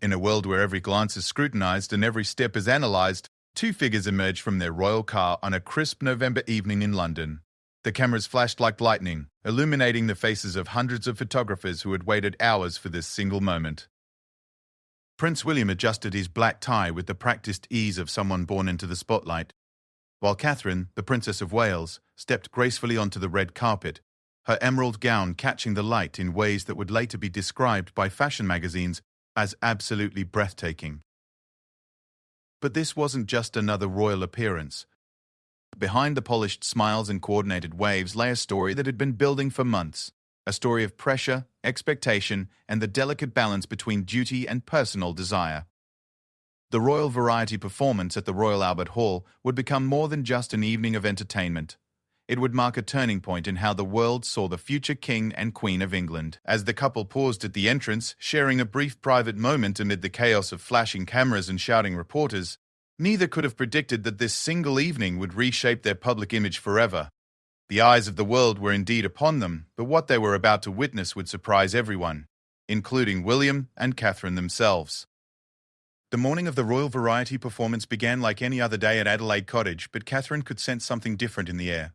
In a world where every glance is scrutinized and every step is analyzed, two figures emerged from their royal car on a crisp November evening in London. The cameras flashed like lightning, illuminating the faces of hundreds of photographers who had waited hours for this single moment. Prince William adjusted his black tie with the practiced ease of someone born into the spotlight, while Catherine, the Princess of Wales, stepped gracefully onto the red carpet, her emerald gown catching the light in ways that would later be described by fashion magazines as absolutely breathtaking. But this wasn't just another royal appearance. Behind the polished smiles and coordinated waves lay a story that had been building for months, a story of pressure, expectation, and the delicate balance between duty and personal desire. The royal variety performance at the Royal Albert Hall would become more than just an evening of entertainment. It would mark a turning point in how the world saw the future King and Queen of England. As the couple paused at the entrance, sharing a brief private moment amid the chaos of flashing cameras and shouting reporters, neither could have predicted that this single evening would reshape their public image forever. The eyes of the world were indeed upon them, but what they were about to witness would surprise everyone, including William and Catherine themselves. The morning of the royal variety performance began like any other day at Adelaide Cottage, but Catherine could sense something different in the air.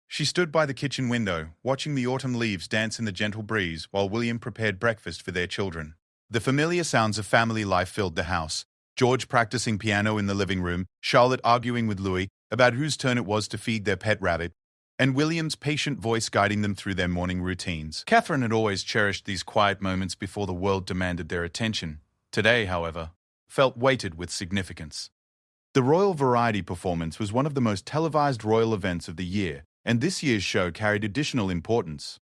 She stood by the kitchen window, watching the autumn leaves dance in the gentle breeze while William prepared breakfast for their children. The familiar sounds of family life filled the house. George practicing piano in the living room, Charlotte arguing with Louis about whose turn it was to feed their pet rabbit, and William's patient voice guiding them through their morning routines. Catherine had always cherished these quiet moments before the world demanded their attention. Today, however, felt weighted with significance. The royal variety performance was one of the most televised royal events of the year, and this year's show carried additional importance.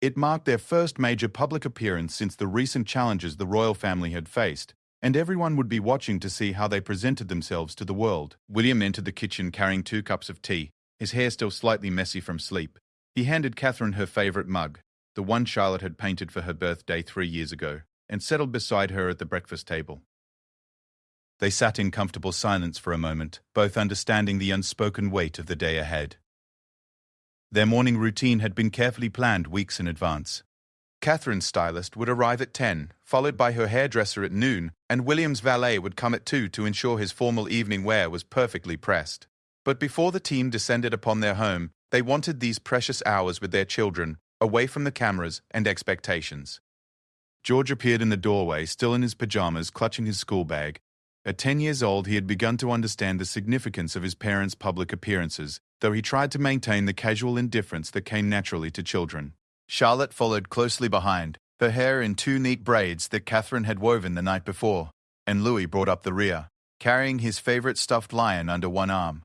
It marked their first major public appearance since the recent challenges the royal family had faced, and everyone would be watching to see how they presented themselves to the world. William entered the kitchen carrying 2 cups of tea, his hair still slightly messy from sleep. He handed Catherine her favourite mug, the one Charlotte had painted for her birthday 3 years ago, and settled beside her at the breakfast table. They sat in comfortable silence for a moment, both understanding the unspoken weight of the day ahead. Their morning routine had been carefully planned weeks in advance. Catherine's stylist would arrive at 10, followed by her hairdresser at noon, and William's valet would come at 2 to ensure his formal evening wear was perfectly pressed. But before the team descended upon their home, they wanted these precious hours with their children, away from the cameras and expectations. George appeared in the doorway, still in his pajamas, clutching his school bag. At 10 years old, he had begun to understand the significance of his parents' public appearances, though he tried to maintain the casual indifference that came naturally to children. Charlotte followed closely behind, her hair in 2 neat braids that Catherine had woven the night before, and Louis brought up the rear, carrying his favorite stuffed lion under one arm.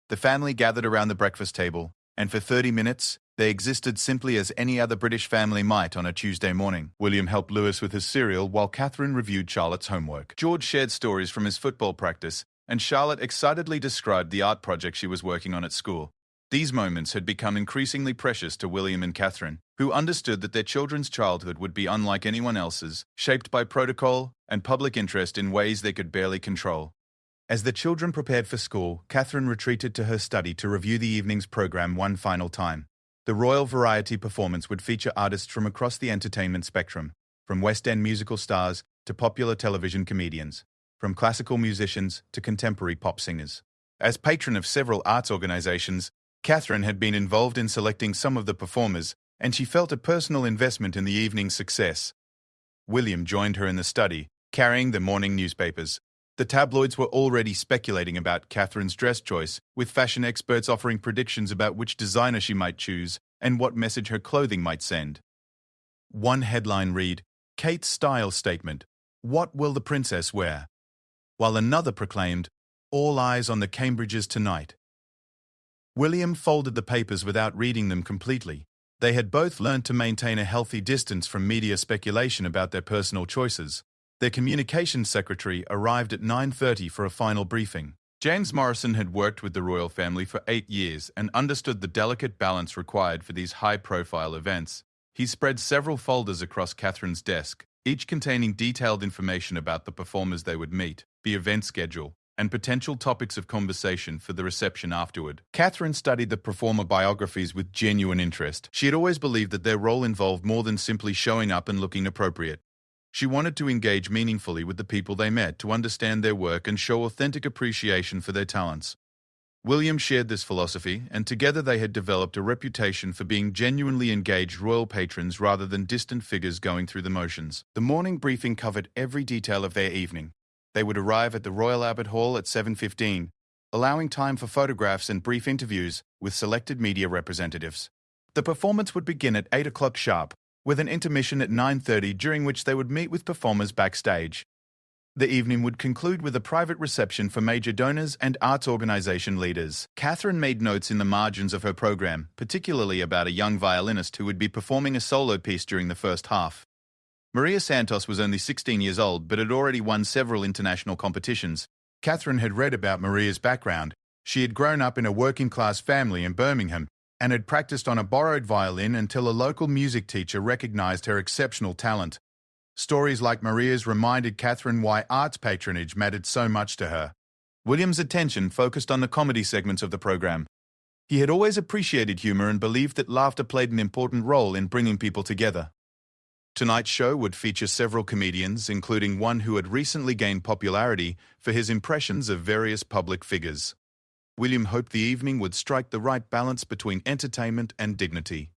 The family gathered around the breakfast table, and for 30 minutes, they existed simply as any other British family might on a Tuesday morning. William helped Louis with his cereal while Catherine reviewed Charlotte's homework. George shared stories from his football practice, and Charlotte excitedly described the art project she was working on at school. These moments had become increasingly precious to William and Catherine, who understood that their children's childhood would be unlike anyone else's, shaped by protocol and public interest in ways they could barely control. As the children prepared for school, Catherine retreated to her study to review the evening's program one final time. The Royal Variety performance would feature artists from across the entertainment spectrum, from West End musical stars to popular television comedians, from classical musicians to contemporary pop singers. As patron of several arts organizations, Catherine had been involved in selecting some of the performers, and she felt a personal investment in the evening's success. William joined her in the study, carrying the morning newspapers. The tabloids were already speculating about Catherine's dress choice, with fashion experts offering predictions about which designer she might choose and what message her clothing might send. One headline read, "Kate's style statement, what will the princess wear?" While another proclaimed, "All eyes on the Cambridges tonight." William folded the papers without reading them completely. They had both learned to maintain a healthy distance from media speculation about their personal choices. Their communications secretary arrived at 9:30 for a final briefing. James Morrison had worked with the royal family for 8 years and understood the delicate balance required for these high-profile events. He spread several folders across Catherine's desk, each containing detailed information about the performers they would meet, the event schedule, and potential topics of conversation for the reception afterward. Catherine studied the performer biographies with genuine interest. She had always believed that their role involved more than simply showing up and looking appropriate. She wanted to engage meaningfully with the people they met, to understand their work and show authentic appreciation for their talents. William shared this philosophy, and together they had developed a reputation for being genuinely engaged royal patrons rather than distant figures going through the motions. The morning briefing covered every detail of their evening. They would arrive at the Royal Albert Hall at 7:15, allowing time for photographs and brief interviews with selected media representatives. The performance would begin at 8 o'clock sharp, with an intermission at 9:30 during which they would meet with performers backstage. The evening would conclude with a private reception for major donors and arts organization leaders. Catherine made notes in the margins of her program, particularly about a young violinist who would be performing a solo piece during the first half. Maria Santos was only 16 years old but had already won several international competitions. Catherine had read about Maria's background. She had grown up in a working-class family in Birmingham and had practiced on a borrowed violin until a local music teacher recognized her exceptional talent. Stories like Maria's reminded Catherine why arts patronage mattered so much to her. William's attention focused on the comedy segments of the program. He had always appreciated humor and believed that laughter played an important role in bringing people together. Tonight's show would feature several comedians, including one who had recently gained popularity for his impressions of various public figures. William hoped the evening would strike the right balance between entertainment and dignity,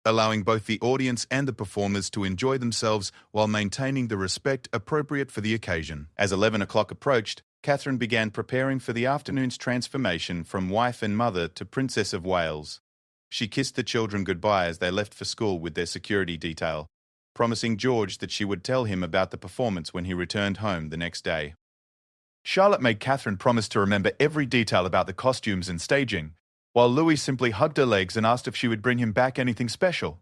allowing both the audience and the performers to enjoy themselves while maintaining the respect appropriate for the occasion. As 11 o'clock approached, Catherine began preparing for the afternoon's transformation from wife and mother to Princess of Wales. She kissed the children goodbye as they left for school with their security detail, promising George that she would tell him about the performance when he returned home the next day. Charlotte made Catherine promise to remember every detail about the costumes and staging, while Louis simply hugged her legs and asked if she would bring him back anything special.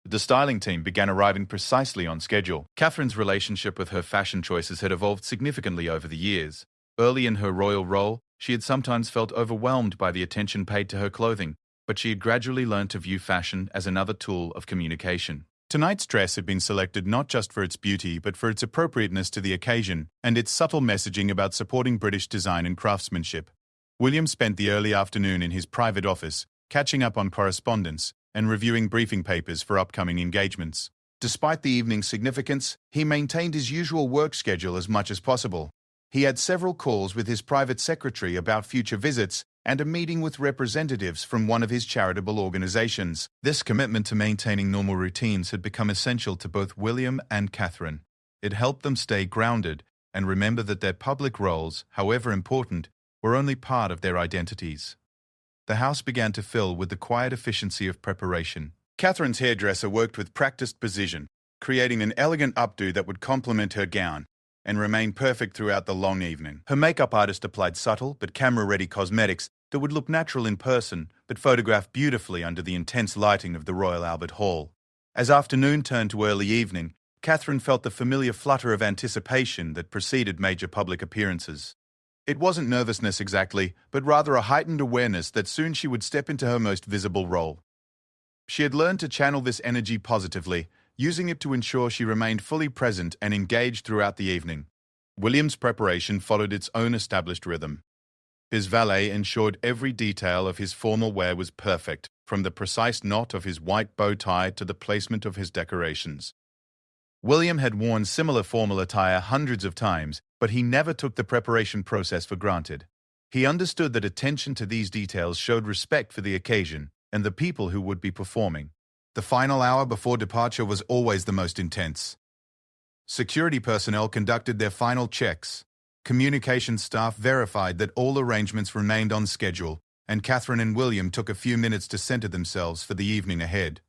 The styling team began arriving precisely on schedule. Catherine's relationship with her fashion choices had evolved significantly over the years. Early in her royal role, she had sometimes felt overwhelmed by the attention paid to her clothing, but she had gradually learned to view fashion as another tool of communication. Tonight's dress had been selected not just for its beauty, but for its appropriateness to the occasion and its subtle messaging about supporting British design and craftsmanship. William spent the early afternoon in his private office, catching up on correspondence and reviewing briefing papers for upcoming engagements. Despite the evening's significance, he maintained his usual work schedule as much as possible. He had several calls with his private secretary about future visits and a meeting with representatives from one of his charitable organizations. This commitment to maintaining normal routines had become essential to both William and Catherine. It helped them stay grounded and remember that their public roles, however important, were only part of their identities. The house began to fill with the quiet efficiency of preparation. Catherine's hairdresser worked with practiced precision, creating an elegant updo that would complement her gown and remain perfect throughout the long evening. Her makeup artist applied subtle but camera-ready cosmetics that would look natural in person but photographed beautifully under the intense lighting of the Royal Albert Hall. As afternoon turned to early evening, Catherine felt the familiar flutter of anticipation that preceded major public appearances. It wasn't nervousness exactly, but rather a heightened awareness that soon she would step into her most visible role. She had learned to channel this energy positively, using it to ensure she remained fully present and engaged throughout the evening. William's preparation followed its own established rhythm. His valet ensured every detail of his formal wear was perfect, from the precise knot of his white bow tie to the placement of his decorations. William had worn similar formal attire hundreds of times, but he never took the preparation process for granted. He understood that attention to these details showed respect for the occasion and the people who would be performing. The final hour before departure was always the most intense. Security personnel conducted their final checks. Communications staff verified that all arrangements remained on schedule, and Catherine and William took a few minutes to center themselves for the evening ahead.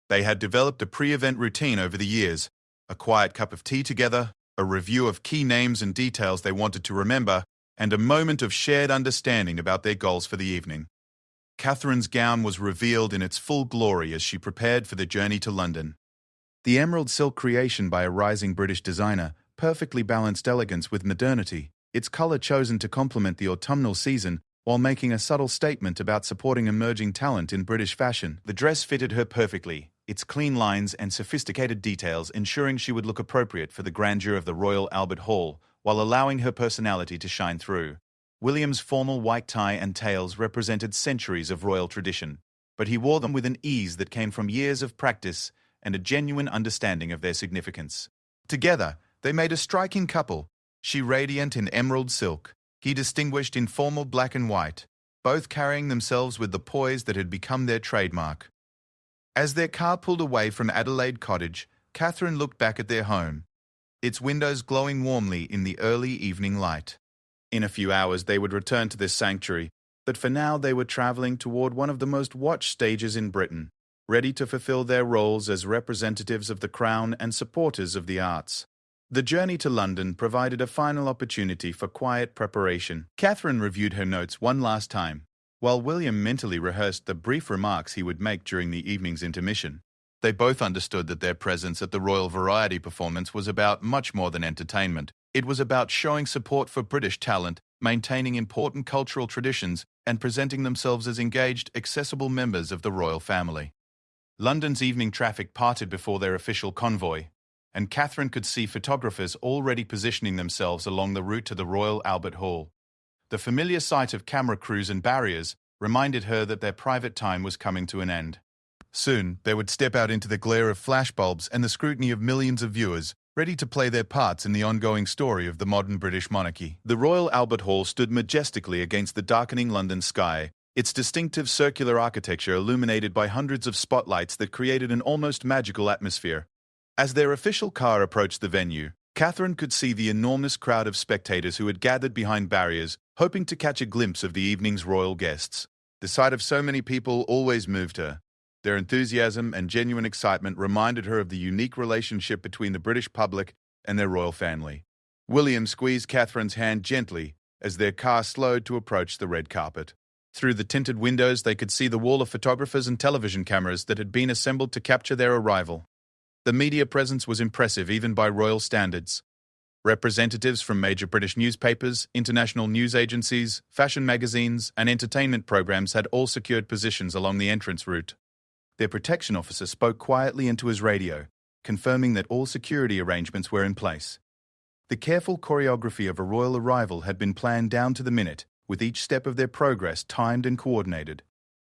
They had developed a pre-event routine over the years, a quiet cup of tea together, a review of key names and details they wanted to remember, and a moment of shared understanding about their goals for the evening. Catherine's gown was revealed in its full glory as she prepared for the journey to London. The emerald silk creation by a rising British designer perfectly balanced elegance with modernity, its color chosen to complement the autumnal season while making a subtle statement about supporting emerging talent in British fashion. The dress fitted her perfectly, its clean lines and sophisticated details ensuring she would look appropriate for the grandeur of the Royal Albert Hall while allowing her personality to shine through. William's formal white tie and tails represented centuries of royal tradition, but he wore them with an ease that came from years of practice and a genuine understanding of their significance. Together, they made a striking couple, she radiant in emerald silk, he distinguished in formal black and white, both carrying themselves with the poise that had become their trademark. As their car pulled away from Adelaide Cottage, Catherine looked back at their home, its windows glowing warmly in the early evening light. In a few hours they would return to this sanctuary, but for now they were travelling toward one of the most watched stages in Britain, ready to fulfill their roles as representatives of the Crown and supporters of the arts. The journey to London provided a final opportunity for quiet preparation. Catherine reviewed her notes one last time, while William mentally rehearsed the brief remarks he would make during the evening's intermission. They both understood that their presence at the Royal Variety performance was about much more than entertainment. It was about showing support for British talent, maintaining important cultural traditions, and presenting themselves as engaged, accessible members of the royal family. London's evening traffic parted before their official convoy, and Catherine could see photographers already positioning themselves along the route to the Royal Albert Hall. The familiar sight of camera crews and barriers reminded her that their private time was coming to an end. Soon, they would step out into the glare of flashbulbs and the scrutiny of millions of viewers, ready to play their parts in the ongoing story of the modern British monarchy. The Royal Albert Hall stood majestically against the darkening London sky, its distinctive circular architecture illuminated by hundreds of spotlights that created an almost magical atmosphere. As their official car approached the venue, Catherine could see the enormous crowd of spectators who had gathered behind barriers, hoping to catch a glimpse of the evening's royal guests. The sight of so many people always moved her. Their enthusiasm and genuine excitement reminded her of the unique relationship between the British public and their royal family. William squeezed Catherine's hand gently as their car slowed to approach the red carpet. Through the tinted windows, they could see the wall of photographers and television cameras that had been assembled to capture their arrival. The media presence was impressive even by royal standards. Representatives from major British newspapers, international news agencies, fashion magazines, and entertainment programs had all secured positions along the entrance route. Their protection officer spoke quietly into his radio, confirming that all security arrangements were in place. The careful choreography of a royal arrival had been planned down to the minute, with each step of their progress timed and coordinated.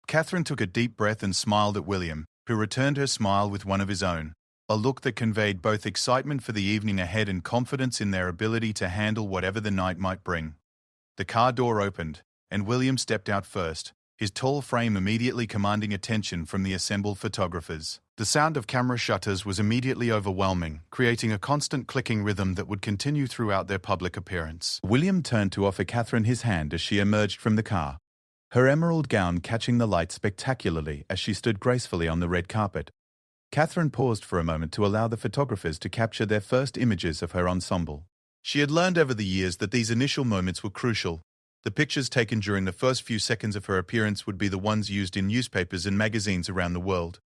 Catherine took a deep breath and smiled at William, who returned her smile with one of his own, a look that conveyed both excitement for the evening ahead and confidence in their ability to handle whatever the night might bring. The car door opened, and William stepped out first, his tall frame immediately commanding attention from the assembled photographers. The sound of camera shutters was immediately overwhelming, creating a constant clicking rhythm that would continue throughout their public appearance. William turned to offer Catherine his hand as she emerged from the car, her emerald gown catching the light spectacularly as she stood gracefully on the red carpet. Catherine paused for a moment to allow the photographers to capture their first images of her ensemble. She had learned over the years that these initial moments were crucial. The pictures taken during the first few seconds of her appearance would be the ones used in newspapers and magazines around the world.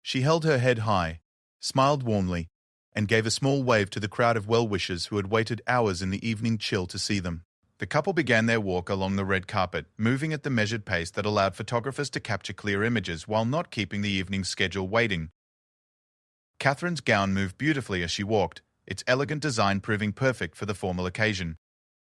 She held her head high, smiled warmly, and gave a small wave to the crowd of well-wishers who had waited hours in the evening chill to see them. The couple began their walk along the red carpet, moving at the measured pace that allowed photographers to capture clear images while not keeping the evening's schedule waiting. Catherine's gown moved beautifully as she walked, its elegant design proving perfect for the formal occasion.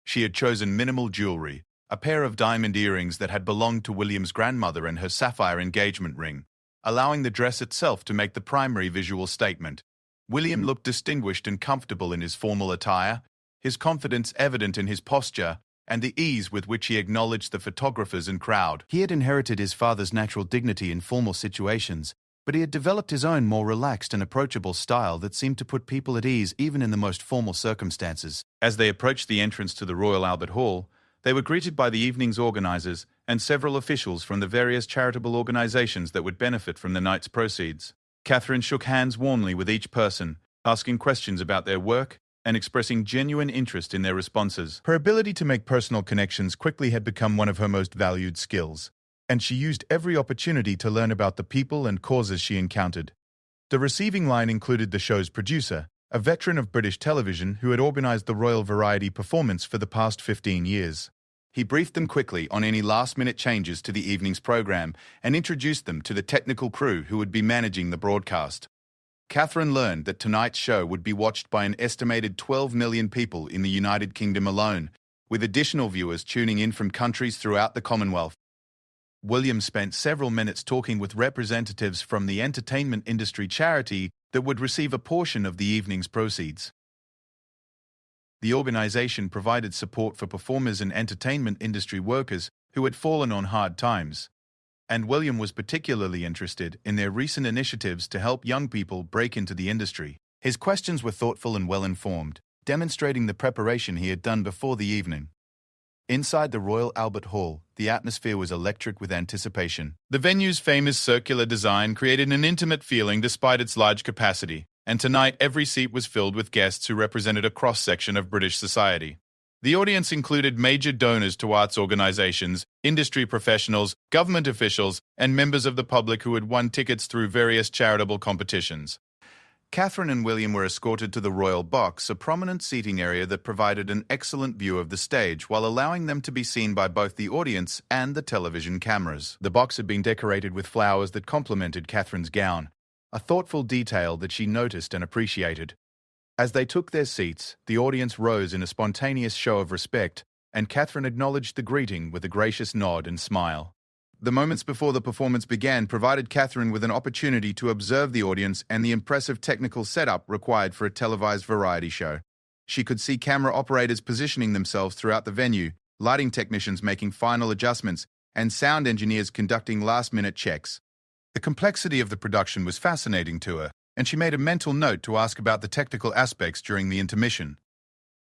She had chosen minimal jewelry, a pair of diamond earrings that had belonged to William's grandmother and her sapphire engagement ring, allowing the dress itself to make the primary visual statement. William looked distinguished and comfortable in his formal attire, his confidence evident in his posture, and the ease with which he acknowledged the photographers and crowd. He had inherited his father's natural dignity in formal situations, but he had developed his own more relaxed and approachable style that seemed to put people at ease even in the most formal circumstances. As they approached the entrance to the Royal Albert Hall, they were greeted by the evening's organizers and several officials from the various charitable organizations that would benefit from the night's proceeds. Catherine shook hands warmly with each person, asking questions about their work and expressing genuine interest in their responses. Her ability to make personal connections quickly had become one of her most valued skills, and she used every opportunity to learn about the people and causes she encountered. The receiving line included the show's producer, a veteran of British television who had organized the Royal Variety performance for the past 15 years. He briefed them quickly on any last-minute changes to the evening's program and introduced them to the technical crew who would be managing the broadcast. Catherine learned that tonight's show would be watched by an estimated 12 million people in the United Kingdom alone, with additional viewers tuning in from countries throughout the Commonwealth. William spent several minutes talking with representatives from the entertainment industry charity that would receive a portion of the evening's proceeds. The organization provided support for performers and entertainment industry workers who had fallen on hard times, and William was particularly interested in their recent initiatives to help young people break into the industry. His questions were thoughtful and well-informed, demonstrating the preparation he had done before the evening. Inside the Royal Albert Hall, the atmosphere was electric with anticipation. The venue's famous circular design created an intimate feeling despite its large capacity, and tonight every seat was filled with guests who represented a cross-section of British society. The audience included major donors to arts organizations, industry professionals, government officials, and members of the public who had won tickets through various charitable competitions. Catherine and William were escorted to the Royal Box, a prominent seating area that provided an excellent view of the stage while allowing them to be seen by both the audience and the television cameras. The box had been decorated with flowers that complemented Catherine's gown, a thoughtful detail that she noticed and appreciated. As they took their seats, the audience rose in a spontaneous show of respect, and Catherine acknowledged the greeting with a gracious nod and smile. The moments before the performance began provided Catherine with an opportunity to observe the audience and the impressive technical setup required for a televised variety show. She could see camera operators positioning themselves throughout the venue, lighting technicians making final adjustments, and sound engineers conducting last-minute checks. The complexity of the production was fascinating to her, and she made a mental note to ask about the technical aspects during the intermission.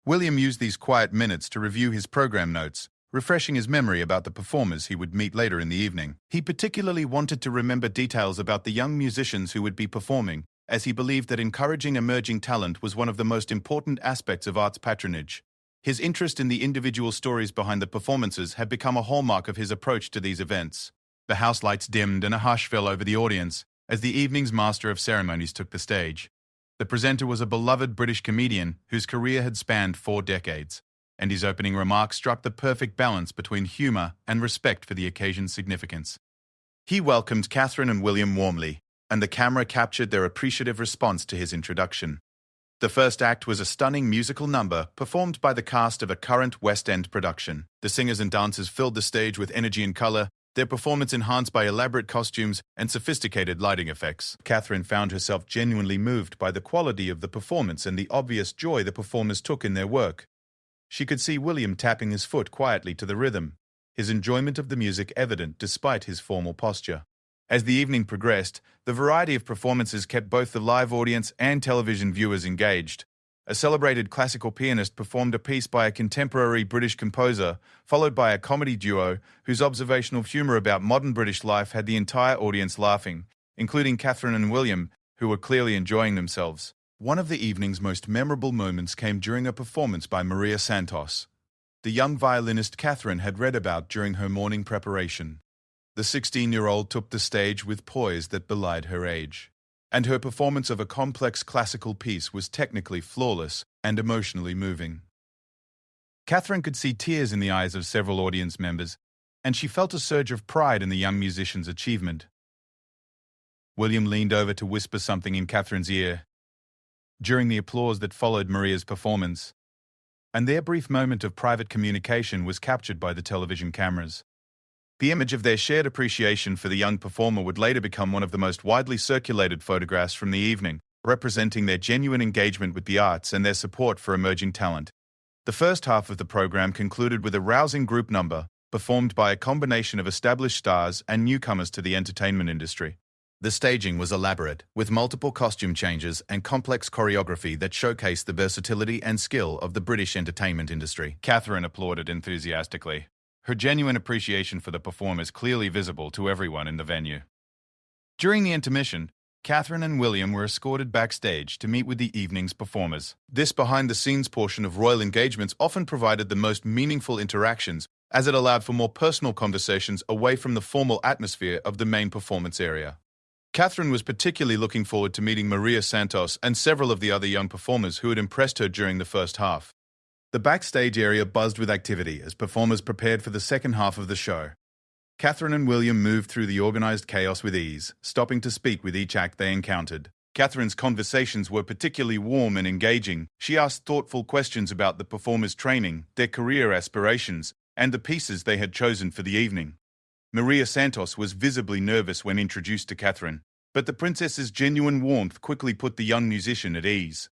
William used these quiet minutes to review his program notes, refreshing his memory about the performers he would meet later in the evening. He particularly wanted to remember details about the young musicians who would be performing, as he believed that encouraging emerging talent was one of the most important aspects of arts patronage. His interest in the individual stories behind the performances had become a hallmark of his approach to these events. The house lights dimmed and a hush fell over the audience as the evening's master of ceremonies took the stage. The presenter was a beloved British comedian whose career had spanned 4 decades, and his opening remarks struck the perfect balance between humour and respect for the occasion's significance. He welcomed Catherine and William warmly, and the camera captured their appreciative response to his introduction. The first act was a stunning musical number performed by the cast of a current West End production. The singers and dancers filled the stage with energy and colour, their performance enhanced by elaborate costumes and sophisticated lighting effects. Catherine found herself genuinely moved by the quality of the performance and the obvious joy the performers took in their work. She could see William tapping his foot quietly to the rhythm, his enjoyment of the music evident despite his formal posture. As the evening progressed, the variety of performances kept both the live audience and television viewers engaged. A celebrated classical pianist performed a piece by a contemporary British composer, followed by a comedy duo whose observational humour about modern British life had the entire audience laughing, including Catherine and William, who were clearly enjoying themselves. One of the evening's most memorable moments came during a performance by Maria Santos, the young violinist Catherine had read about during her morning preparation. The 16-year-old took the stage with poise that belied her age, and her performance of a complex classical piece was technically flawless and emotionally moving. Catherine could see tears in the eyes of several audience members, and she felt a surge of pride in the young musician's achievement. William leaned over to whisper something in Catherine's ear during the applause that followed Maria's performance, and their brief moment of private communication was captured by the television cameras. The image of their shared appreciation for the young performer would later become one of the most widely circulated photographs from the evening, representing their genuine engagement with the arts and their support for emerging talent. The first half of the program concluded with a rousing group number, performed by a combination of established stars and newcomers to the entertainment industry. The staging was elaborate, with multiple costume changes and complex choreography that showcased the versatility and skill of the British entertainment industry. Catherine applauded enthusiastically, her genuine appreciation for the performers clearly visible to everyone in the venue. During the intermission, Catherine and William were escorted backstage to meet with the evening's performers. This behind-the-scenes portion of royal engagements often provided the most meaningful interactions, as it allowed for more personal conversations away from the formal atmosphere of the main performance area. Catherine was particularly looking forward to meeting Maria Santos and several of the other young performers who had impressed her during the first half. The backstage area buzzed with activity as performers prepared for the second half of the show. Catherine and William moved through the organized chaos with ease, stopping to speak with each act they encountered. Catherine's conversations were particularly warm and engaging. She asked thoughtful questions about the performers' training, their career aspirations, and the pieces they had chosen for the evening. Maria Santos was visibly nervous when introduced to Catherine, but the princess's genuine warmth quickly put the young musician at ease.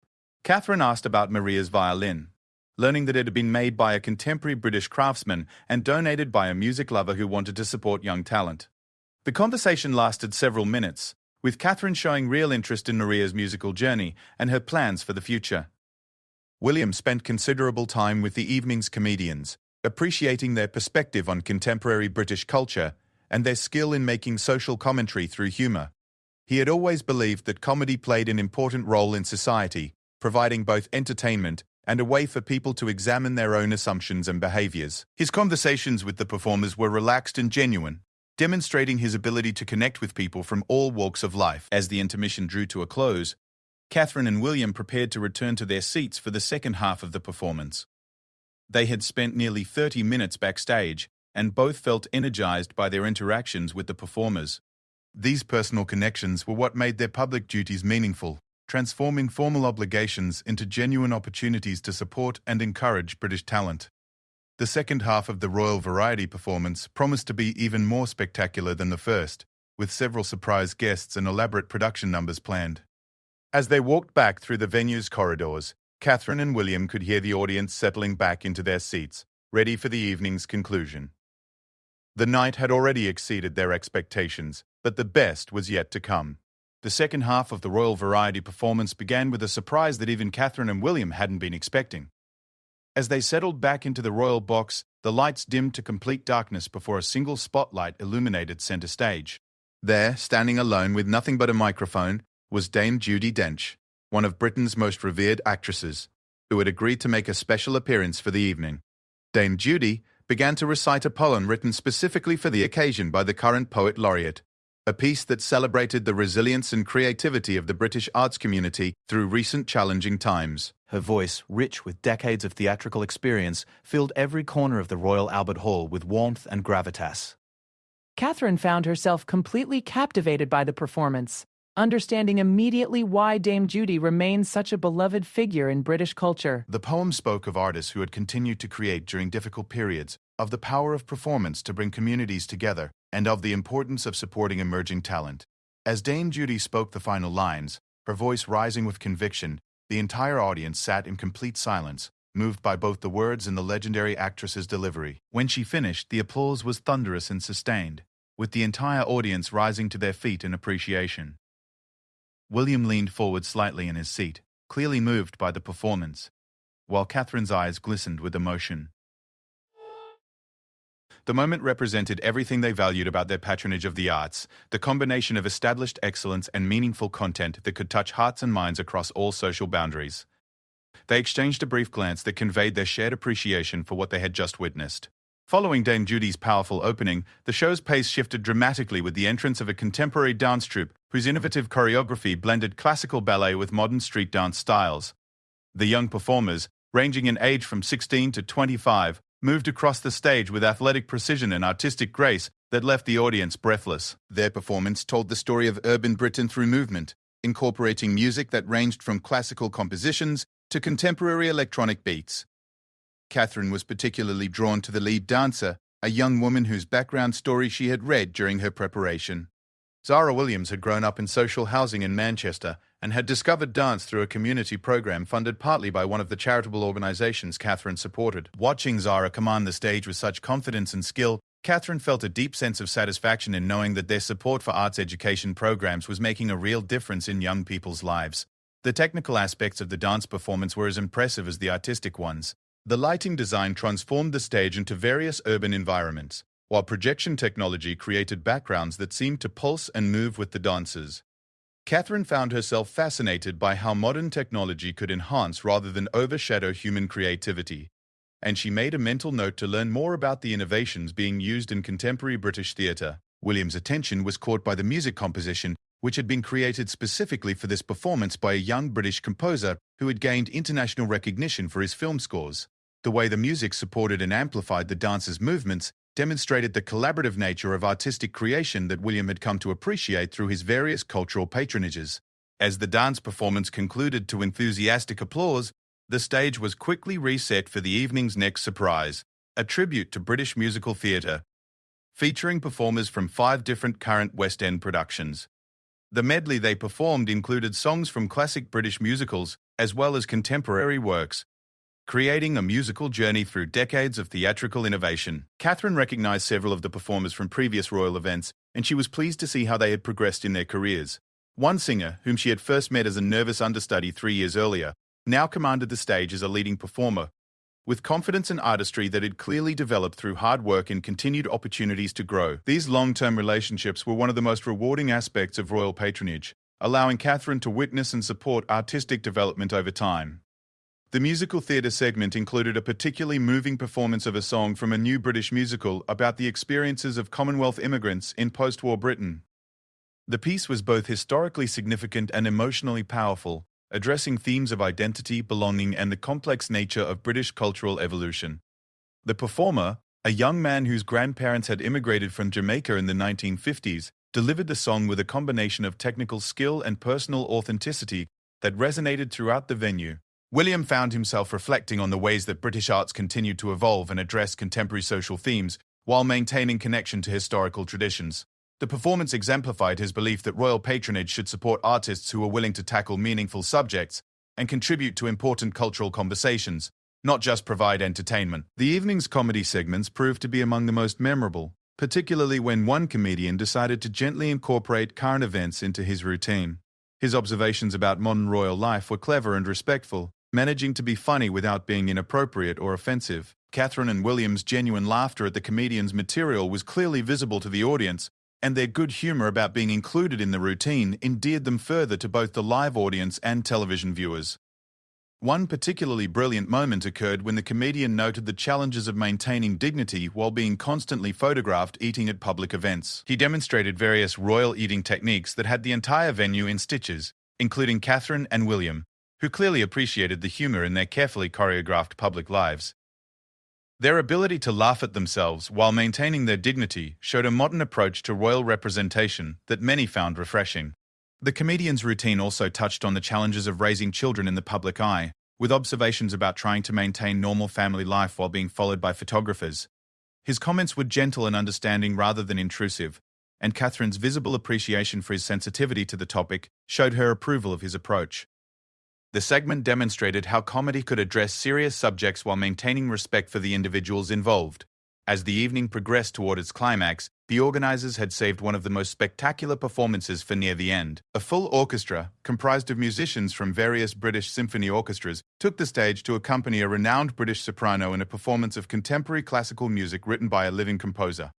Catherine asked about Maria's violin, learning that it had been made by a contemporary British craftsman and donated by a music lover who wanted to support young talent. The conversation lasted several minutes, with Catherine showing real interest in Maria's musical journey and her plans for the future. William spent considerable time with the evening's comedians, appreciating their perspective on contemporary British culture and their skill in making social commentary through humour. He had always believed that comedy played an important role in society, providing both entertainment and a way for people to examine their own assumptions and behaviours. His conversations with the performers were relaxed and genuine, demonstrating his ability to connect with people from all walks of life. As the intermission drew to a close, Catherine and William prepared to return to their seats for the second half of the performance. They had spent nearly 30 minutes backstage, and both felt energized by their interactions with the performers. These personal connections were what made their public duties meaningful, transforming formal obligations into genuine opportunities to support and encourage British talent. The second half of the Royal Variety performance promised to be even more spectacular than the first, with several surprise guests and elaborate production numbers planned. As they walked back through the venue's corridors, Catherine and William could hear the audience settling back into their seats, ready for the evening's conclusion. The night had already exceeded their expectations, but the best was yet to come. The second half of the Royal Variety performance began with a surprise that even Catherine and William hadn't been expecting. As they settled back into the royal box, the lights dimmed to complete darkness before a single spotlight illuminated centre stage. There, standing alone with nothing but a microphone, was Dame Judi Dench, one of Britain's most revered actresses, who had agreed to make a special appearance for the evening. Dame Judi began to recite a poem written specifically for the occasion by the current poet laureate, a piece that celebrated the resilience and creativity of the British arts community through recent challenging times. Her voice, rich with decades of theatrical experience, filled every corner of the Royal Albert Hall with warmth and gravitas. Catherine found herself completely captivated by the performance, understanding immediately why Dame Judi remains such a beloved figure in British culture. The poem spoke of artists who had continued to create during difficult periods, of the power of performance to bring communities together, and of the importance of supporting emerging talent. As Dame Judi spoke the final lines, her voice rising with conviction, the entire audience sat in complete silence, moved by both the words and the legendary actress's delivery. When she finished, the applause was thunderous and sustained, with the entire audience rising to their feet in appreciation. William leaned forward slightly in his seat, clearly moved by the performance, while Catherine's eyes glistened with emotion. The moment represented everything they valued about their patronage of the arts, the combination of established excellence and meaningful content that could touch hearts and minds across all social boundaries. They exchanged a brief glance that conveyed their shared appreciation for what they had just witnessed. Following Dame Judi's powerful opening, the show's pace shifted dramatically with the entrance of a contemporary dance troupe whose innovative choreography blended classical ballet with modern street dance styles. The young performers, ranging in age from 16 to 25, moved across the stage with athletic precision and artistic grace that left the audience breathless. Their performance told the story of urban Britain through movement, incorporating music that ranged from classical compositions to contemporary electronic beats. Catherine was particularly drawn to the lead dancer, a young woman whose background story she had read during her preparation. Zara Williams had grown up in social housing in Manchester and had discovered dance through a community program funded partly by one of the charitable organizations Catherine supported. Watching Zara command the stage with such confidence and skill, Catherine felt a deep sense of satisfaction in knowing that their support for arts education programs was making a real difference in young people's lives. The technical aspects of the dance performance were as impressive as the artistic ones. The lighting design transformed the stage into various urban environments, while projection technology created backgrounds that seemed to pulse and move with the dancers. Catherine found herself fascinated by how modern technology could enhance rather than overshadow human creativity, and she made a mental note to learn more about the innovations being used in contemporary British theatre. William's attention was caught by the music composition, which had been created specifically for this performance by a young British composer who had gained international recognition for his film scores. The way the music supported and amplified the dancers' movements demonstrated the collaborative nature of artistic creation that William had come to appreciate through his various cultural patronages. As the dance performance concluded to enthusiastic applause, the stage was quickly reset for the evening's next surprise, a tribute to British musical theatre. featuring performers from 5 different current West End productions. The medley they performed included songs from classic British musicals as well as contemporary works, creating a musical journey through decades of theatrical innovation. Catherine recognised several of the performers from previous royal events, and she was pleased to see how they had progressed in their careers. One singer, whom she had first met as a nervous understudy 3 years earlier, now commanded the stage as a leading performer, with confidence and artistry that had clearly developed through hard work and continued opportunities to grow. These long-term relationships were one of the most rewarding aspects of royal patronage, allowing Catherine to witness and support artistic development over time. The musical theatre segment included a particularly moving performance of a song from a new British musical about the experiences of Commonwealth immigrants in post-war Britain. The piece was both historically significant and emotionally powerful, addressing themes of identity, belonging, and the complex nature of British cultural evolution. The performer, a young man whose grandparents had immigrated from Jamaica in the 1950s, delivered the song with a combination of technical skill and personal authenticity that resonated throughout the venue. William found himself reflecting on the ways that British arts continued to evolve and address contemporary social themes while maintaining connection to historical traditions. The performance exemplified his belief that royal patronage should support artists who are willing to tackle meaningful subjects and contribute to important cultural conversations, not just provide entertainment. The evening's comedy segments proved to be among the most memorable, particularly when one comedian decided to gently incorporate current events into his routine. His observations about modern royal life were clever and respectful, managing to be funny without being inappropriate or offensive. Catherine and William's genuine laughter at the comedian's material was clearly visible to the audience, and their good humour about being included in the routine endeared them further to both the live audience and television viewers. One particularly brilliant moment occurred when the comedian noted the challenges of maintaining dignity while being constantly photographed eating at public events. He demonstrated various royal eating techniques that had the entire venue in stitches, including Catherine and William, who clearly appreciated the humour in their carefully choreographed public lives. Their ability to laugh at themselves while maintaining their dignity showed a modern approach to royal representation that many found refreshing. The comedian's routine also touched on the challenges of raising children in the public eye, with observations about trying to maintain normal family life while being followed by photographers. His comments were gentle and understanding rather than intrusive, and Catherine's visible appreciation for his sensitivity to the topic showed her approval of his approach. The segment demonstrated how comedy could address serious subjects while maintaining respect for the individuals involved. As the evening progressed toward its climax, the organizers had saved one of the most spectacular performances for near the end. A full orchestra, comprised of musicians from various British symphony orchestras, took the stage to accompany a renowned British soprano in a performance of contemporary classical music written by a living composer.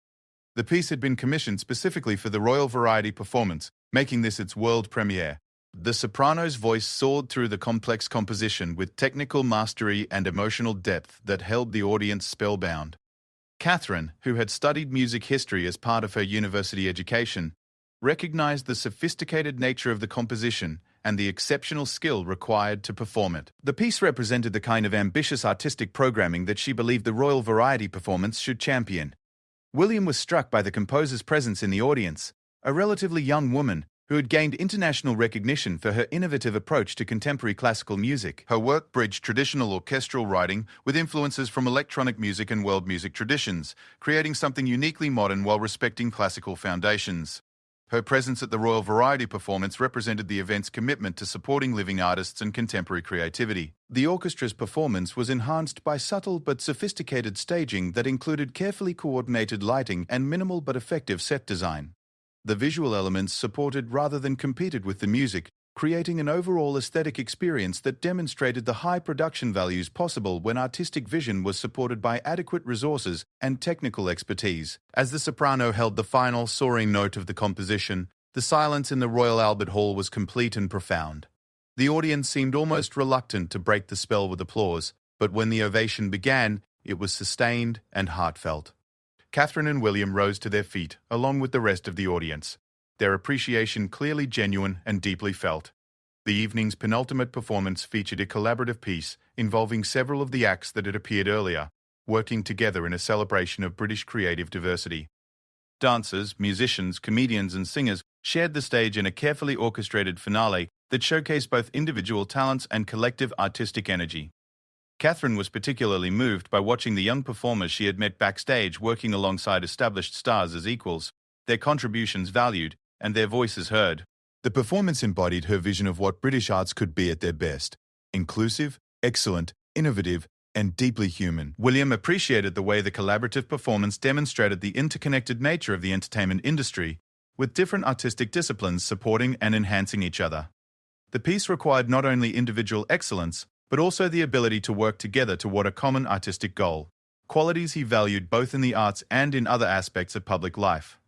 The piece had been commissioned specifically for the Royal Variety performance, making this its world premiere. The soprano's voice soared through the complex composition with technical mastery and emotional depth that held the audience spellbound. Catherine, who had studied music history as part of her university education, recognized the sophisticated nature of the composition and the exceptional skill required to perform it. The piece represented the kind of ambitious artistic programming that she believed the Royal Variety performance should champion. William was struck by the composer's presence in the audience, a relatively young woman who had gained international recognition for her innovative approach to contemporary classical music. Her work bridged traditional orchestral writing with influences from electronic music and world music traditions, creating something uniquely modern while respecting classical foundations. Her presence at the Royal Variety performance represented the event's commitment to supporting living artists and contemporary creativity. The orchestra's performance was enhanced by subtle but sophisticated staging that included carefully coordinated lighting and minimal but effective set design. The visual elements supported rather than competed with the music, creating an overall aesthetic experience that demonstrated the high production values possible when artistic vision was supported by adequate resources and technical expertise. As the soprano held the final soaring note of the composition, the silence in the Royal Albert Hall was complete and profound. The audience seemed almost reluctant to break the spell with applause, but when the ovation began, it was sustained and heartfelt. Catherine and William rose to their feet, along with the rest of the audience, their appreciation clearly genuine and deeply felt. The evening's penultimate performance featured a collaborative piece involving several of the acts that had appeared earlier, working together in a celebration of British creative diversity. Dancers, musicians, comedians, and singers shared the stage in a carefully orchestrated finale that showcased both individual talents and collective artistic energy. Catherine was particularly moved by watching the young performers she had met backstage working alongside established stars as equals, their contributions valued, and their voices heard. The performance embodied her vision of what British arts could be at their best: inclusive, excellent, innovative, and deeply human. William appreciated the way the collaborative performance demonstrated the interconnected nature of the entertainment industry, with different artistic disciplines supporting and enhancing each other. The piece required not only individual excellence, but also the ability to work together toward a common artistic goal, qualities he valued both in the arts and in other aspects of public life.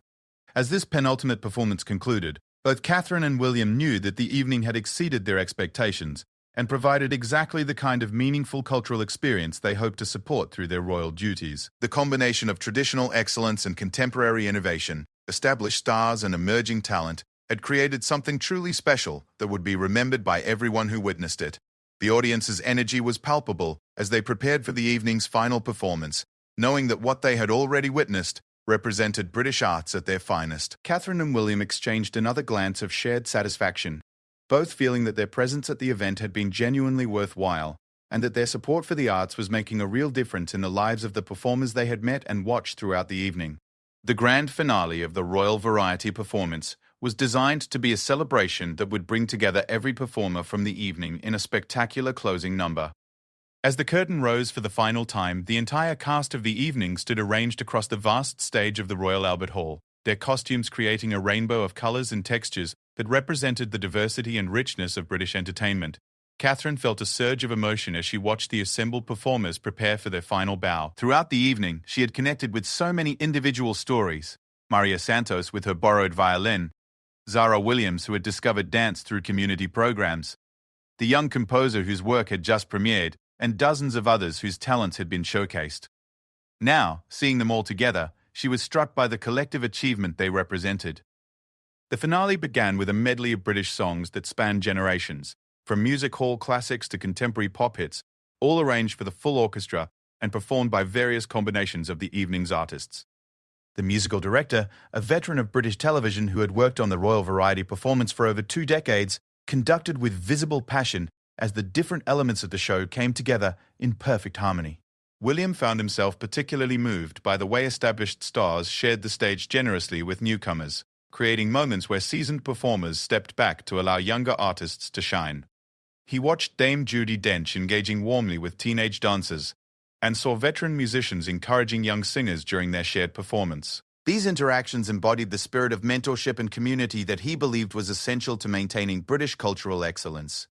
As this penultimate performance concluded, both Catherine and William knew that the evening had exceeded their expectations and provided exactly the kind of meaningful cultural experience they hoped to support through their royal duties. The combination of traditional excellence and contemporary innovation, established stars and emerging talent, had created something truly special that would be remembered by everyone who witnessed it. The audience's energy was palpable as they prepared for the evening's final performance, knowing that what they had already witnessed represented British arts at their finest. Catherine and William exchanged another glance of shared satisfaction, both feeling that their presence at the event had been genuinely worthwhile, and that their support for the arts was making a real difference in the lives of the performers they had met and watched throughout the evening. The grand finale of the Royal Variety performance was designed to be a celebration that would bring together every performer from the evening in a spectacular closing number. As the curtain rose for the final time, the entire cast of the evening stood arranged across the vast stage of the Royal Albert Hall, their costumes creating a rainbow of colours and textures that represented the diversity and richness of British entertainment. Catherine felt a surge of emotion as she watched the assembled performers prepare for their final bow. Throughout the evening, she had connected with so many individual stories: Maria Santos with her borrowed violin, Zara Williams, who had discovered dance through community programs, the young composer whose work had just premiered, and dozens of others whose talents had been showcased. Now, seeing them all together, she was struck by the collective achievement they represented. The finale began with a medley of British songs that spanned generations, from music hall classics to contemporary pop hits, all arranged for the full orchestra and performed by various combinations of the evening's artists. The musical director, a veteran of British television who had worked on the Royal Variety performance for over 2 decades, conducted with visible passion as the different elements of the show came together in perfect harmony. William found himself particularly moved by the way established stars shared the stage generously with newcomers, creating moments where seasoned performers stepped back to allow younger artists to shine. He watched Dame Judi Dench engaging warmly with teenage dancers, and saw veteran musicians encouraging young singers during their shared performance. These interactions embodied the spirit of mentorship and community that he believed was essential to maintaining British cultural excellence.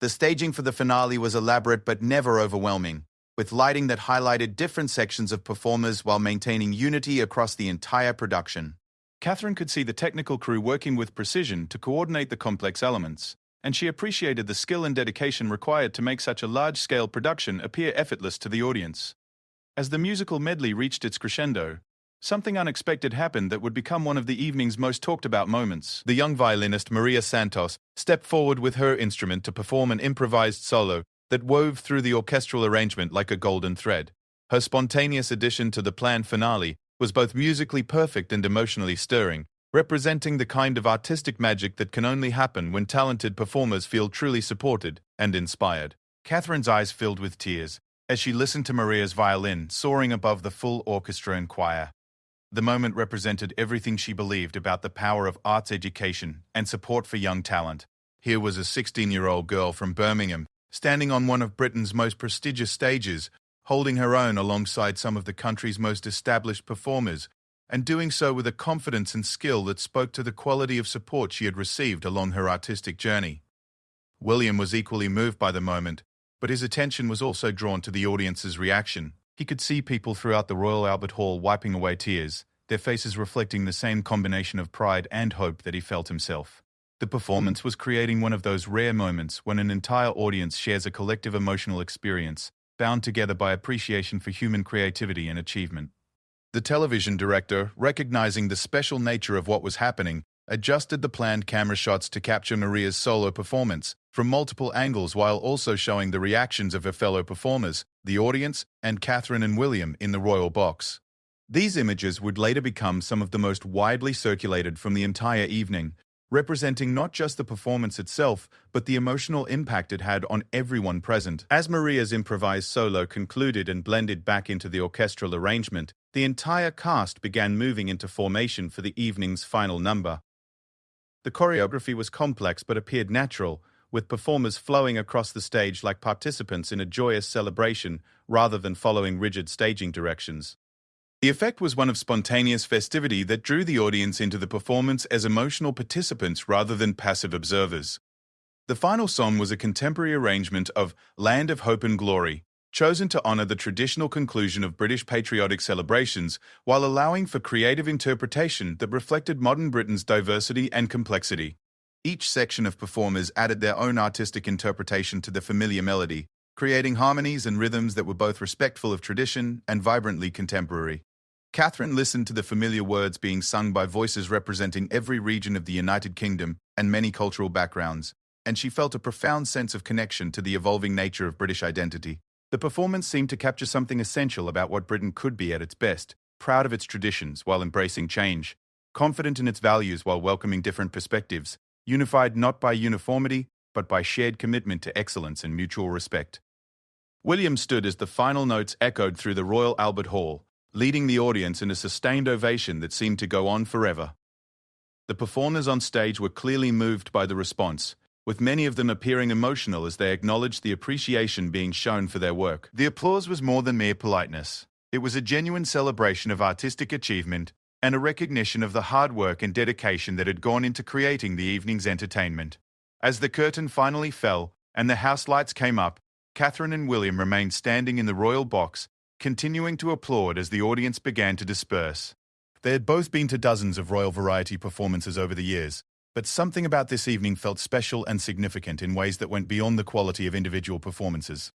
The staging for the finale was elaborate but never overwhelming, with lighting that highlighted different sections of performers while maintaining unity across the entire production. Catherine could see the technical crew working with precision to coordinate the complex elements, and she appreciated the skill and dedication required to make such a large-scale production appear effortless to the audience. As the musical medley reached its crescendo, something unexpected happened that would become one of the evening's most talked-about moments. The young violinist Maria Santos stepped forward with her instrument to perform an improvised solo that wove through the orchestral arrangement like a golden thread. Her spontaneous addition to the planned finale was both musically perfect and emotionally stirring, representing the kind of artistic magic that can only happen when talented performers feel truly supported and inspired. Catherine's eyes filled with tears as she listened to Maria's violin soaring above the full orchestra and choir. The moment represented everything she believed about the power of arts education and support for young talent. Here was a 16-year-old girl from Birmingham, standing on one of Britain's most prestigious stages, holding her own alongside some of the country's most established performers, and doing so with a confidence and skill that spoke to the quality of support she had received along her artistic journey. William was equally moved by the moment, but his attention was also drawn to the audience's reaction. He could see people throughout the Royal Albert Hall wiping away tears, their faces reflecting the same combination of pride and hope that he felt himself. The performance was creating one of those rare moments when an entire audience shares a collective emotional experience, bound together by appreciation for human creativity and achievement. The television director, recognizing the special nature of what was happening, adjusted the planned camera shots to capture Maria's solo performance from multiple angles while also showing the reactions of her fellow performers, the audience, and Catherine and William in the royal box. These images would later become some of the most widely circulated from the entire evening, representing not just the performance itself, but the emotional impact it had on everyone present. As Maria's improvised solo concluded and blended back into the orchestral arrangement, the entire cast began moving into formation for the evening's final number. The choreography was complex but appeared natural, with performers flowing across the stage like participants in a joyous celebration rather than following rigid staging directions. The effect was one of spontaneous festivity that drew the audience into the performance as emotional participants rather than passive observers. The final song was a contemporary arrangement of Land of Hope and Glory, chosen to honor the traditional conclusion of British patriotic celebrations while allowing for creative interpretation that reflected modern Britain's diversity and complexity. Each section of performers added their own artistic interpretation to the familiar melody, creating harmonies and rhythms that were both respectful of tradition and vibrantly contemporary. Catherine listened to the familiar words being sung by voices representing every region of the United Kingdom and many cultural backgrounds, and she felt a profound sense of connection to the evolving nature of British identity. The performance seemed to capture something essential about what Britain could be at its best, proud of its traditions while embracing change, confident in its values while welcoming different perspectives, unified not by uniformity, but by shared commitment to excellence and mutual respect. William stood as the final notes echoed through the Royal Albert Hall, leading the audience in a sustained ovation that seemed to go on forever. The performers on stage were clearly moved by the response, with many of them appearing emotional as they acknowledged the appreciation being shown for their work. The applause was more than mere politeness. It was a genuine celebration of artistic achievement and a recognition of the hard work and dedication that had gone into creating the evening's entertainment. As the curtain finally fell and the house lights came up, Catherine and William remained standing in the royal box, continuing to applaud as the audience began to disperse. They had both been to dozens of royal variety performances over the years, but something about this evening felt special and significant in ways that went beyond the quality of individual performances.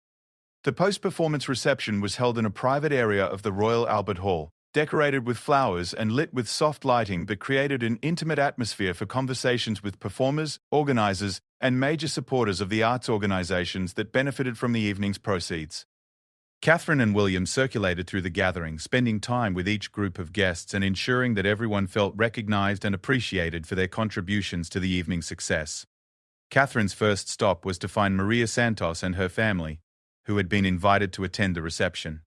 The post-performance reception was held in a private area of the Royal Albert Hall, decorated with flowers and lit with soft lighting that created an intimate atmosphere for conversations with performers, organizers, and major supporters of the arts organizations that benefited from the evening's proceeds. Catherine and William circulated through the gathering, spending time with each group of guests and ensuring that everyone felt recognized and appreciated for their contributions to the evening's success. Catherine's first stop was to find Maria Santos and her family, who had been invited to attend the reception.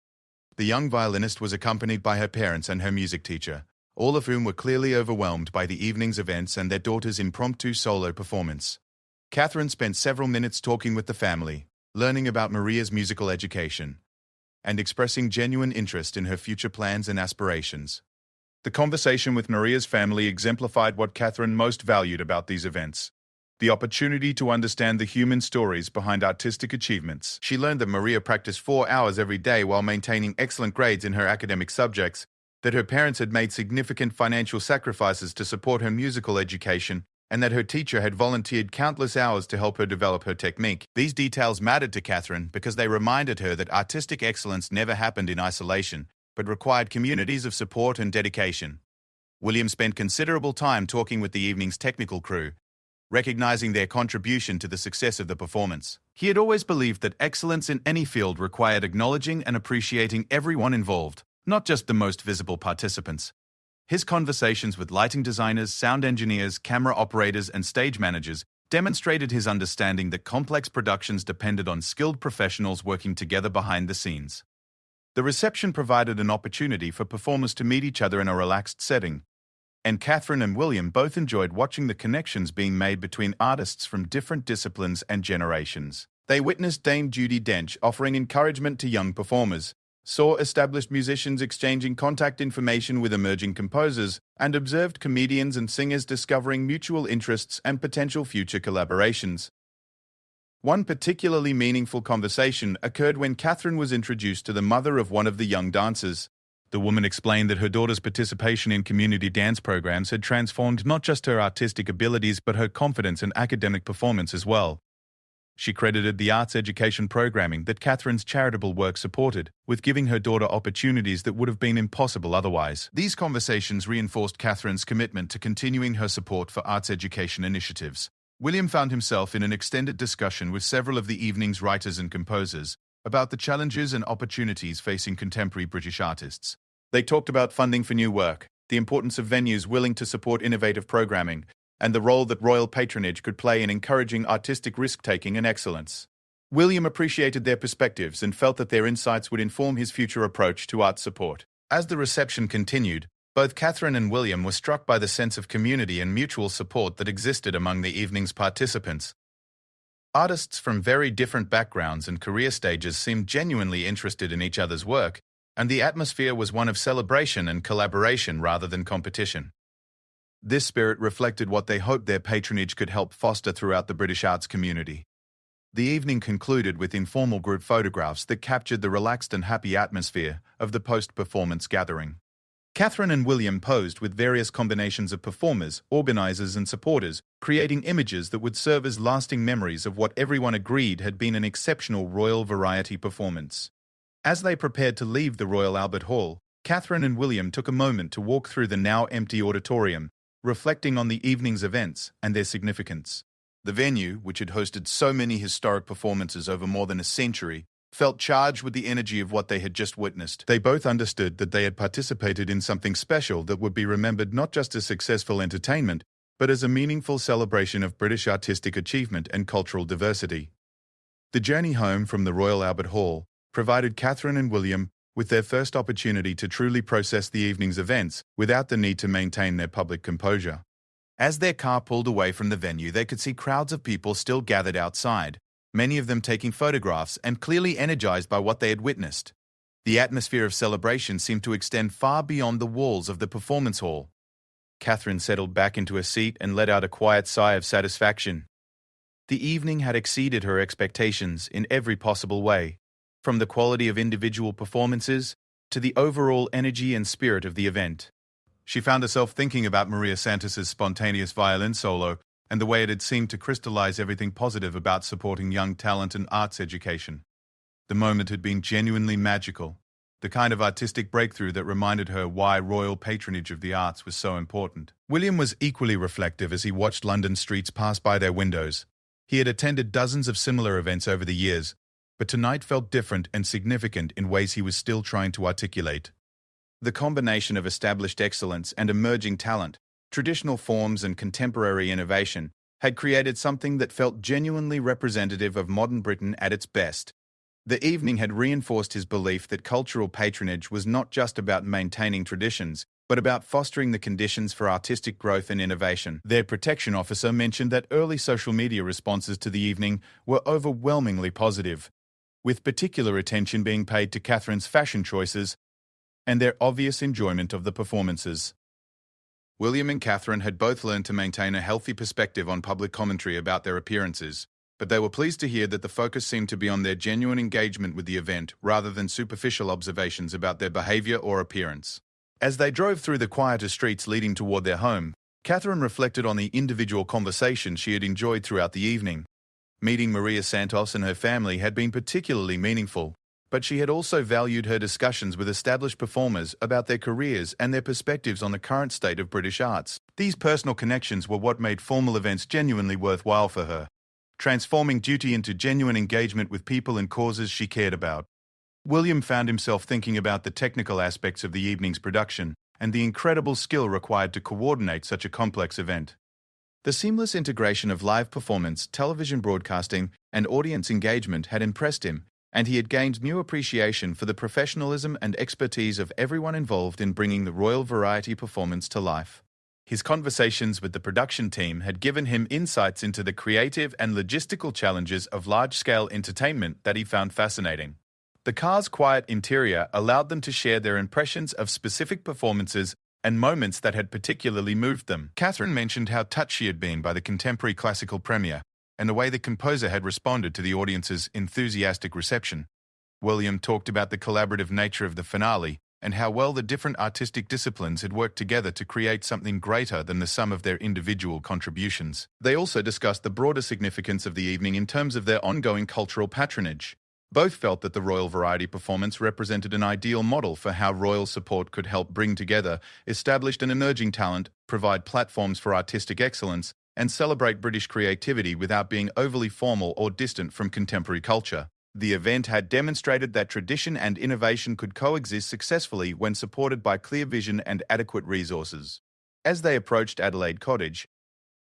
The young violinist was accompanied by her parents and her music teacher, all of whom were clearly overwhelmed by the evening's events and their daughter's impromptu solo performance. Catherine spent several minutes talking with the family, learning about Maria's musical education, and expressing genuine interest in her future plans and aspirations. The conversation with Maria's family exemplified what Catherine most valued about these events: the opportunity to understand the human stories behind artistic achievements. She learned that Maria practiced 4 hours every day while maintaining excellent grades in her academic subjects, that her parents had made significant financial sacrifices to support her musical education, and that her teacher had volunteered countless hours to help her develop her technique. These details mattered to Catherine because they reminded her that artistic excellence never happened in isolation, but required communities of support and dedication. William spent considerable time talking with the evening's technical crew, recognizing their contribution to the success of the performance. He had always believed that excellence in any field required acknowledging and appreciating everyone involved, not just the most visible participants. His conversations with lighting designers, sound engineers, camera operators, and stage managers demonstrated his understanding that complex productions depended on skilled professionals working together behind the scenes. The reception provided an opportunity for performers to meet each other in a relaxed setting, and Catherine and William both enjoyed watching the connections being made between artists from different disciplines and generations. They witnessed Dame Judi Dench offering encouragement to young performers, saw established musicians exchanging contact information with emerging composers, and observed comedians and singers discovering mutual interests and potential future collaborations. One particularly meaningful conversation occurred when Catherine was introduced to the mother of one of the young dancers. The woman explained that her daughter's participation in community dance programs had transformed not just her artistic abilities but her confidence and academic performance as well. She credited the arts education programming that Catherine's charitable work supported with giving her daughter opportunities that would have been impossible otherwise. These conversations reinforced Catherine's commitment to continuing her support for arts education initiatives. William found himself in an extended discussion with several of the evening's writers and composers about the challenges and opportunities facing contemporary British artists. They talked about funding for new work, the importance of venues willing to support innovative programming, and the role that royal patronage could play in encouraging artistic risk-taking and excellence. William appreciated their perspectives and felt that their insights would inform his future approach to art support. As the reception continued, both Catherine and William were struck by the sense of community and mutual support that existed among the evening's participants. Artists from very different backgrounds and career stages seemed genuinely interested in each other's work, and the atmosphere was one of celebration and collaboration rather than competition. This spirit reflected what they hoped their patronage could help foster throughout the British arts community. The evening concluded with informal group photographs that captured the relaxed and happy atmosphere of the post-performance gathering. Catherine and William posed with various combinations of performers, organizers, and supporters, creating images that would serve as lasting memories of what everyone agreed had been an exceptional royal variety performance. As they prepared to leave the Royal Albert Hall, Catherine and William took a moment to walk through the now empty auditorium, reflecting on the evening's events and their significance. The venue, which had hosted so many historic performances over more than a century, felt charged with the energy of what they had just witnessed. They both understood that they had participated in something special that would be remembered not just as successful entertainment, but as a meaningful celebration of British artistic achievement and cultural diversity. The journey home from the Royal Albert Hall provided Catherine and William with their first opportunity to truly process the evening's events without the need to maintain their public composure. As their car pulled away from the venue, they could see crowds of people still gathered outside, many of them taking photographs and clearly energized by what they had witnessed. The atmosphere of celebration seemed to extend far beyond the walls of the performance hall. Catherine settled back into a seat and let out a quiet sigh of satisfaction. The evening had exceeded her expectations in every possible way, from the quality of individual performances to the overall energy and spirit of the event. She found herself thinking about Maria Santos's spontaneous violin solo and the way it had seemed to crystallize everything positive about supporting young talent and arts education. The moment had been genuinely magical, the kind of artistic breakthrough that reminded her why royal patronage of the arts was so important. William was equally reflective as he watched London streets pass by their windows. He had attended dozens of similar events over the years, but tonight felt different and significant in ways he was still trying to articulate. The combination of established excellence and emerging talent, traditional forms and contemporary innovation, had created something that felt genuinely representative of modern Britain at its best. The evening had reinforced his belief that cultural patronage was not just about maintaining traditions, but about fostering the conditions for artistic growth and innovation. Their protection officer mentioned that early social media responses to the evening were overwhelmingly positive, with particular attention being paid to Catherine's fashion choices and their obvious enjoyment of the performances. William and Catherine had both learned to maintain a healthy perspective on public commentary about their appearances, but they were pleased to hear that the focus seemed to be on their genuine engagement with the event rather than superficial observations about their behavior or appearance. As they drove through the quieter streets leading toward their home, Catherine reflected on the individual conversations she had enjoyed throughout the evening. Meeting Maria Santos and her family had been particularly meaningful, but she had also valued her discussions with established performers about their careers and their perspectives on the current state of British arts. These personal connections were what made formal events genuinely worthwhile for her, transforming duty into genuine engagement with people and causes she cared about. William found himself thinking about the technical aspects of the evening's production and the incredible skill required to coordinate such a complex event. The seamless integration of live performance, television broadcasting, and audience engagement had impressed him, and he had gained new appreciation for the professionalism and expertise of everyone involved in bringing the royal variety performance to life. His conversations with the production team had given him insights into the creative and logistical challenges of large-scale entertainment that he found fascinating. The car's quiet interior allowed them to share their impressions of specific performances and moments that had particularly moved them. Catherine mentioned how touched she had been by the contemporary classical premiere and the way the composer had responded to the audience's enthusiastic reception. William talked about the collaborative nature of the finale and how well the different artistic disciplines had worked together to create something greater than the sum of their individual contributions. They also discussed the broader significance of the evening in terms of their ongoing cultural patronage. Both felt that the royal variety performance represented an ideal model for how royal support could help bring together established and emerging talent, provide platforms for artistic excellence, and celebrate British creativity without being overly formal or distant from contemporary culture. The event had demonstrated that tradition and innovation could coexist successfully when supported by clear vision and adequate resources. As they approached Adelaide Cottage,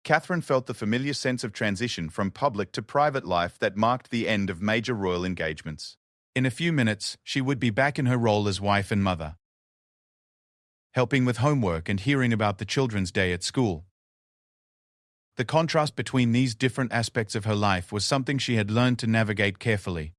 Catherine felt the familiar sense of transition from public to private life that marked the end of major royal engagements. In a few minutes, she would be back in her role as wife and mother, helping with homework and hearing about the children's day at school. The contrast between these different aspects of her life was something she had learned to navigate carefully.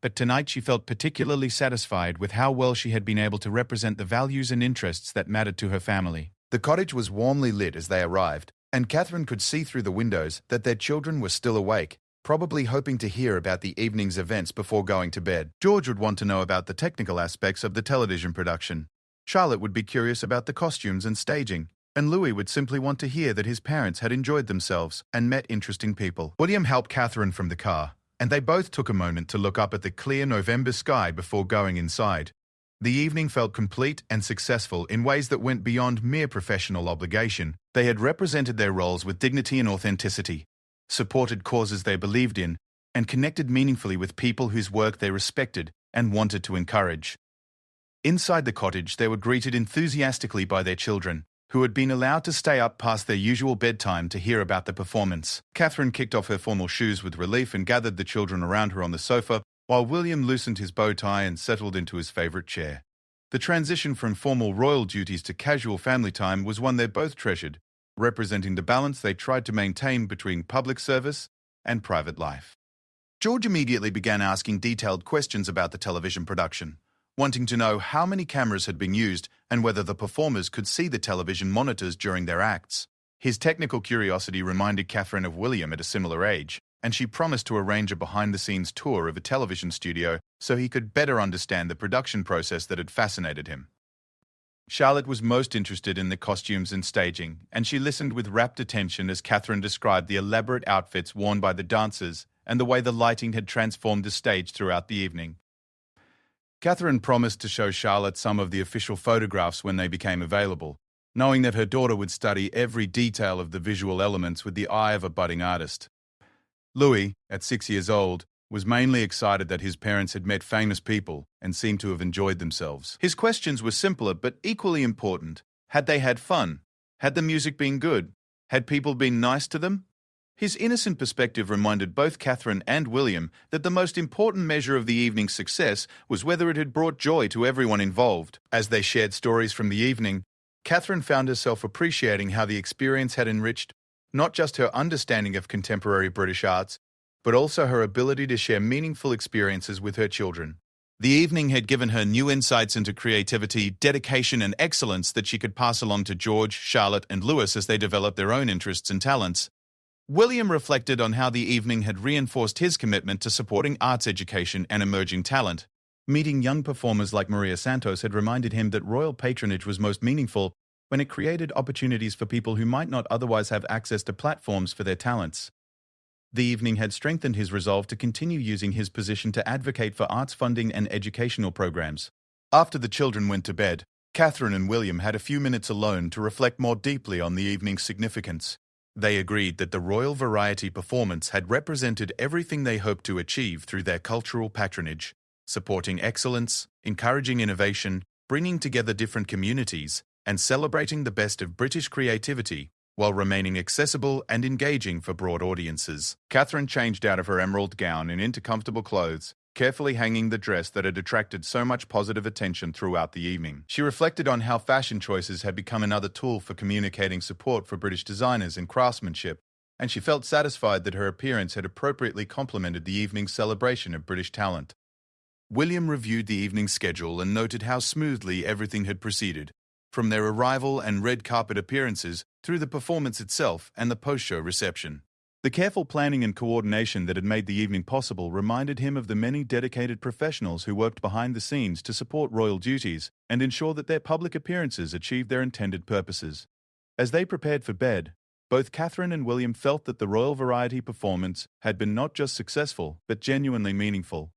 But tonight she felt particularly satisfied with how well she had been able to represent the values and interests that mattered to her family. The cottage was warmly lit as they arrived, and Catherine could see through the windows that their children were still awake, probably hoping to hear about the evening's events before going to bed. George would want to know about the technical aspects of the television production. Charlotte would be curious about the costumes and staging, and Louis would simply want to hear that his parents had enjoyed themselves and met interesting people. William helped Catherine from the car, and they both took a moment to look up at the clear November sky before going inside. The evening felt complete and successful in ways that went beyond mere professional obligation. They had represented their roles with dignity and authenticity, supported causes they believed in, and connected meaningfully with people whose work they respected and wanted to encourage. Inside the cottage, they were greeted enthusiastically by their children, who had been allowed to stay up past their usual bedtime to hear about the performance. Catherine kicked off her formal shoes with relief and gathered the children around her on the sofa, while William loosened his bow tie and settled into his favorite chair. The transition from formal royal duties to casual family time was one they both treasured, representing the balance they tried to maintain between public service and private life. George immediately began asking detailed questions about the television production, wanting to know how many cameras had been used and whether the performers could see the television monitors during their acts. His technical curiosity reminded Catherine of William at a similar age, and she promised to arrange a behind-the-scenes tour of a television studio so he could better understand the production process that had fascinated him. Charlotte was most interested in the costumes and staging, and she listened with rapt attention as Catherine described the elaborate outfits worn by the dancers and the way the lighting had transformed the stage throughout the evening. Catherine promised to show Charlotte some of the official photographs when they became available, knowing that her daughter would study every detail of the visual elements with the eye of a budding artist. Louis, at 6 years old, was mainly excited that his parents had met famous people and seemed to have enjoyed themselves. His questions were simpler but equally important. Had they had fun? Had the music been good? Had people been nice to them? His innocent perspective reminded both Catherine and William that the most important measure of the evening's success was whether it had brought joy to everyone involved. As they shared stories from the evening, Catherine found herself appreciating how the experience had enriched not just her understanding of contemporary British arts, but also her ability to share meaningful experiences with her children. The evening had given her new insights into creativity, dedication, and excellence that she could pass along to George, Charlotte, and Louis as they developed their own interests and talents. William reflected on how the evening had reinforced his commitment to supporting arts education and emerging talent. Meeting young performers like Maria Santos had reminded him that royal patronage was most meaningful when it created opportunities for people who might not otherwise have access to platforms for their talents. The evening had strengthened his resolve to continue using his position to advocate for arts funding and educational programs. After the children went to bed, Catherine and William had a few minutes alone to reflect more deeply on the evening's significance. They agreed that the Royal Variety performance had represented everything they hoped to achieve through their cultural patronage, supporting excellence, encouraging innovation, bringing together different communities, and celebrating the best of British creativity while remaining accessible and engaging for broad audiences. Catherine changed out of her emerald gown and into comfortable clothes, carefully hanging the dress that had attracted so much positive attention throughout the evening. She reflected on how fashion choices had become another tool for communicating support for British designers and craftsmanship, and she felt satisfied that her appearance had appropriately complemented the evening's celebration of British talent. William reviewed the evening's schedule and noted how smoothly everything had proceeded, from their arrival and red carpet appearances through the performance itself and the post-show reception. The careful planning and coordination that had made the evening possible reminded him of the many dedicated professionals who worked behind the scenes to support royal duties and ensure that their public appearances achieved their intended purposes. As they prepared for bed, both Catherine and William felt that the Royal Variety performance had been not just successful, but genuinely meaningful.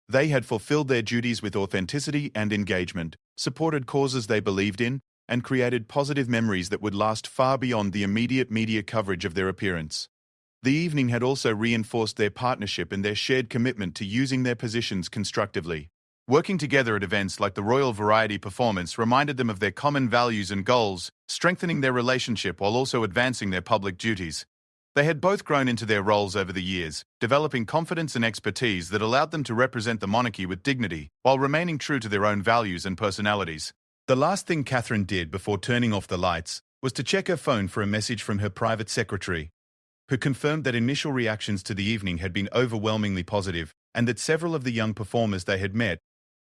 They had fulfilled their duties with authenticity and engagement, supported causes they believed in, and created positive memories that would last far beyond the immediate media coverage of their appearance. The evening had also reinforced their partnership and their shared commitment to using their positions constructively. Working together at events like the Royal Variety Performance reminded them of their common values and goals, strengthening their relationship while also advancing their public duties. They had both grown into their roles over the years, developing confidence and expertise that allowed them to represent the monarchy with dignity, while remaining true to their own values and personalities. The last thing Catherine did before turning off the lights was to check her phone for a message from her private secretary, who confirmed that initial reactions to the evening had been overwhelmingly positive, and that several of the young performers they had met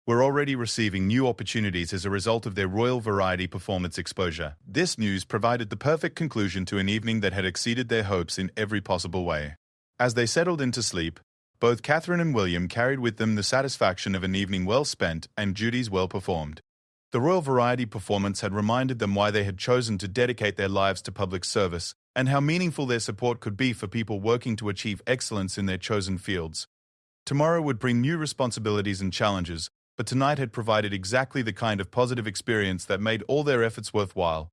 were already receiving new opportunities as a result of their Royal Variety Performance exposure. This news provided the perfect conclusion to an evening that had exceeded their hopes in every possible way. As they settled into sleep, both Catherine and William carried with them the satisfaction of an evening well spent and duties well performed. The Royal Variety Performance had reminded them why they had chosen to dedicate their lives to public service, and how meaningful their support could be for people working to achieve excellence in their chosen fields. Tomorrow would bring new responsibilities and challenges, but tonight had provided exactly the kind of positive experience that made all their efforts worthwhile.